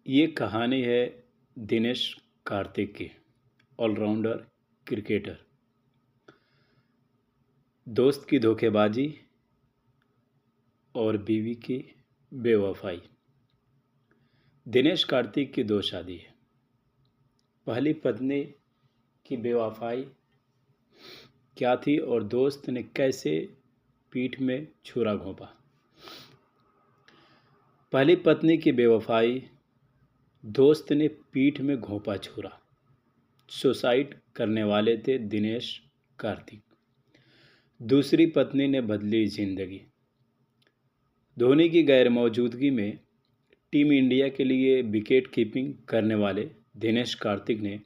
ये कहानी है दिनेश कार्तिक की। All rounder cricketer. दोस्त की धोखेबाजी और बीवी की बेवफाई। दिनेश कार्तिक की दो शादी है। पहली पत्नी की बेवफाई क्या थी और दोस्त ने कैसे पीठ में छुरा घोंपा। पहली पत्नी की बेवफाई, दोस्त ने पीठ में घोंपा छुरा। सुसाइड करने वाले थे दिनेश कार्तिक। दूसरी पत्नी ने बदली जिंदगी। धोनी की गैर मौजूदगी में टीम इंडिया के लिए विकेट कीपिंग करने वाले दिनेश कार्तिक ने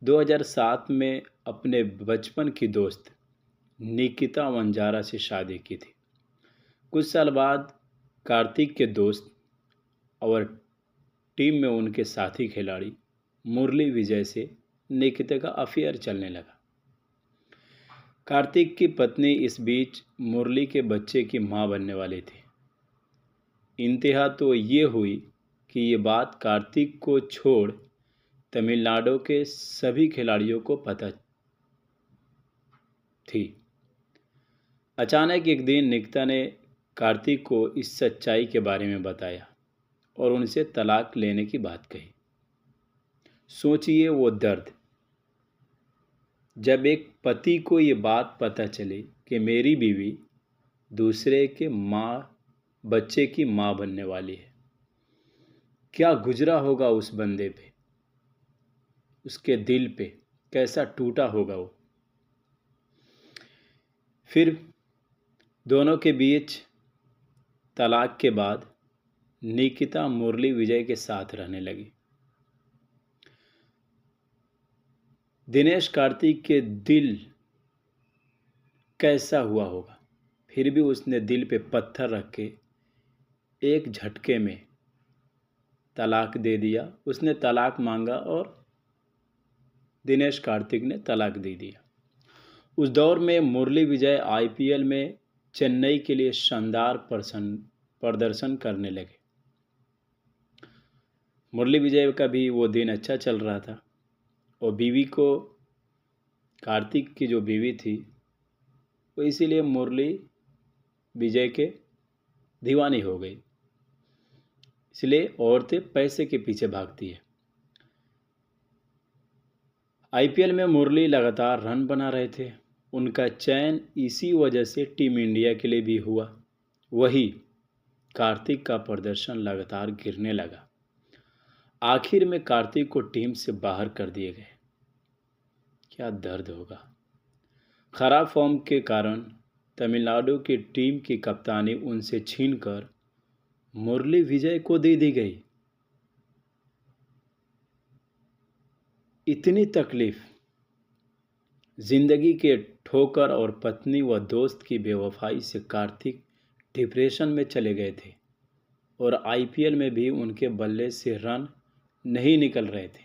2007 में अपने बचपन की दोस्त निकिता वंजारा से शादी की थी। कुछ साल बाद कार्तिक के दोस्त और टीम में उनके साथी खिलाड़ी मुरली विजय से निकिता का अफेयर चलने लगा। कार्तिक की पत्नी इस बीच मुरली के बच्चे की मां बनने वाली थी। इंतहा तो ये हुई कि ये बात कार्तिक को छोड़ तमिलनाडु के सभी खिलाड़ियों को पता थी। अचानक एक दिन निकिता ने कार्तिक को इस सच्चाई के बारे में बताया और उनसे तलाक लेने की बात कही। सोचिए वो दर्द, जब एक पति को ये बात पता चले कि मेरी बीवी दूसरे के बच्चे की मां बनने वाली है। क्या गुजरा होगा उस बंदे पे, उसके दिल पे कैसा टूटा होगा वो। फिर दोनों के बीच तलाक के बाद निकिता मुरली विजय के साथ रहने लगी। दिनेश कार्तिक के दिल कैसा हुआ होगा, फिर भी उसने दिल पे पत्थर रख के एक झटके में तलाक दे दिया। उसने तलाक मांगा और दिनेश कार्तिक ने तलाक दे दिया। उस दौर में मुरली विजय आईपीएल में चेन्नई के लिए शानदार प्रदर्शन करने लगे। मुरली विजय का भी वो दिन अच्छा चल रहा था और बीवी को, कार्तिक की जो बीवी थी, वो इसीलिए मुरली विजय के दीवानी हो गई। इसलिए औरतें पैसे के पीछे भागती है। आईपीएल में मुरली लगातार रन बना रहे थे। उनका चयन इसी वजह से टीम इंडिया के लिए भी हुआ। वही कार्तिक का प्रदर्शन लगातार गिरने लगा। आखिर में कार्तिक को टीम से बाहर कर दिए गए। क्या दर्द होगा। खराब फॉर्म के कारण तमिलनाडु की टीम की कप्तानी उनसे छीनकर मुरली विजय को दे दी गई। इतनी तकलीफ, जिंदगी के ठोकर और पत्नी व दोस्त की बेवफाई से कार्तिक डिप्रेशन में चले गए थे और आईपीएल में भी उनके बल्ले से रन नहीं निकल रहे थे।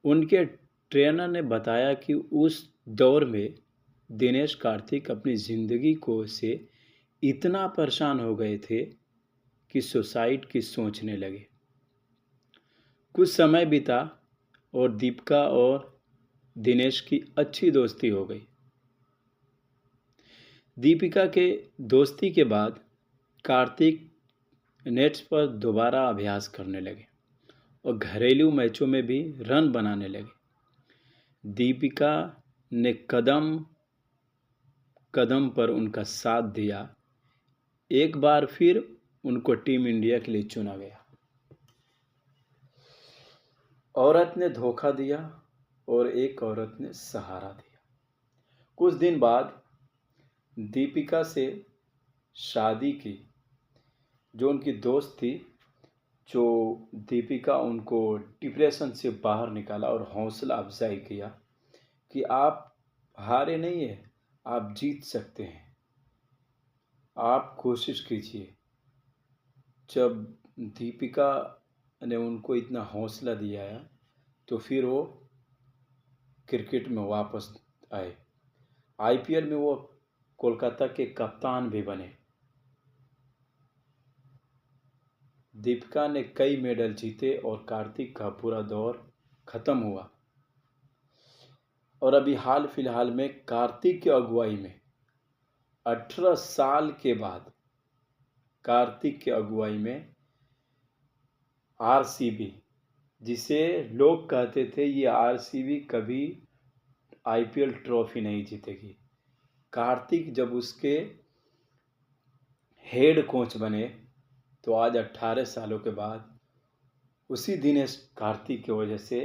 उनके ट्रेनर ने बताया कि उस दौर में दिनेश कार्तिक अपनी जिंदगी को से इतना परेशान हो गए थे कि सुसाइड की सोचने लगे। कुछ समय बीता और दीपिका और दिनेश की अच्छी दोस्ती हो गई। दीपिका के दोस्ती के बाद कार्तिक नेट्स पर दोबारा अभ्यास करने लगे और घरेलू मैचों में भी रन बनाने लगे। दीपिका ने कदम कदम पर उनका साथ दिया। एक बार फिर उनको टीम इंडिया के लिए चुना गया। औरत ने धोखा दिया और एक औरत ने सहारा दिया। कुछ दिन बाद दीपिका से शादी की जो उनकी दोस्त थी, जो दीपिका उनको डिप्रेशन से बाहर निकाला और हौसला अफजाई किया कि आप हारे नहीं है, आप जीत सकते हैं, आप कोशिश कीजिए। जब दीपिका ने उनको इतना हौसला दिया है तो फिर वो क्रिकेट में वापस आए। आईपीएल में वो कोलकाता के कप्तान भी बने। दीपिका ने कई मेडल जीते और कार्तिक का पूरा दौर खत्म हुआ। और अभी हाल फिलहाल में कार्तिक की अगुवाई में 18 साल के बाद कार्तिक की अगुवाई में आरसीबी, जिसे लोग कहते थे ये आरसीबी कभी आईपीएल ट्रॉफी नहीं जीतेगी, कार्तिक जब उसके हेड कोच बने तो आज 18 सालों के बाद उसी दिनेश कार्तिक की वजह से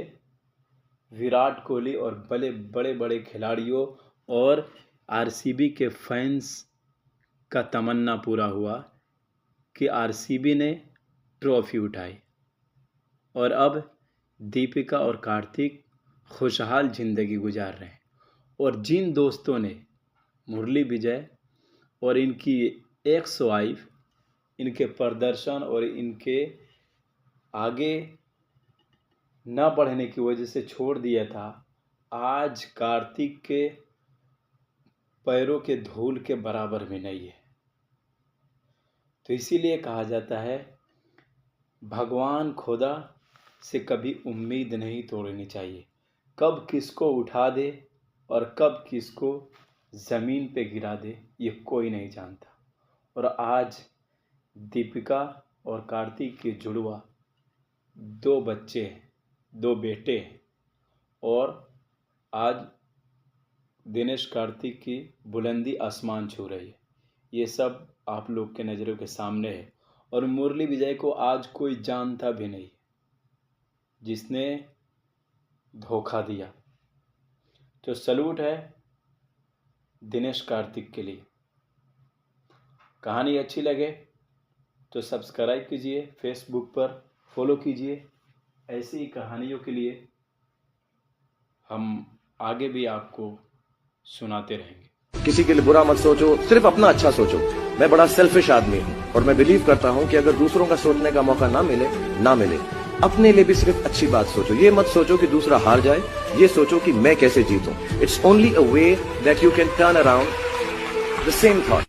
विराट कोहली और बड़े बड़े खिलाड़ियों और आरसीबी के फैंस का तमन्ना पूरा हुआ कि आरसीबी ने ट्रॉफी उठाई। और अब दीपिका और कार्तिक खुशहाल ज़िंदगी गुजार रहे हैं। और जिन दोस्तों ने मुरली विजय और इनकी एक्स वाइफ, इनके प्रदर्शन और इनके आगे न बढ़ने की वजह से छोड़ दिया था, आज कार्तिक के पैरों के धूल के बराबर भी नहीं है। तो इसीलिए कहा जाता है भगवान खुदा से कभी उम्मीद नहीं तोड़नी चाहिए। कब किसको उठा दे और कब किसको ज़मीन पे गिरा दे ये कोई नहीं जानता। और आज दीपिका और कार्तिक के जुड़वा 2 बच्चे हैं, 2 बेटे हैं। और आज दिनेश कार्तिक की बुलंदी आसमान छू रही है। ये सब आप लोग के नज़रों के सामने है। और मुरली विजय को आज कोई जानता भी नहीं जिसने धोखा दिया। तो सलूट है दिनेश कार्तिक के लिए। कहानी अच्छी लगे तो सब्सक्राइब कीजिए, फेसबुक पर फॉलो कीजिए। ऐसी कहानियों के लिए हम आगे भी आपको सुनाते रहेंगे। किसी के लिए बुरा मत सोचो, सिर्फ अपना अच्छा सोचो। मैं बड़ा सेल्फिश आदमी हूँ और मैं बिलीव करता हूँ कि अगर दूसरों का सोचने का मौका ना मिले, अपने लिए भी सिर्फ अच्छी बात सोचो। ये मत सोचो कि दूसरा हार जाए, ये सोचो कि मैं कैसे जीतूं। It's only a way that you can turn around the same thought.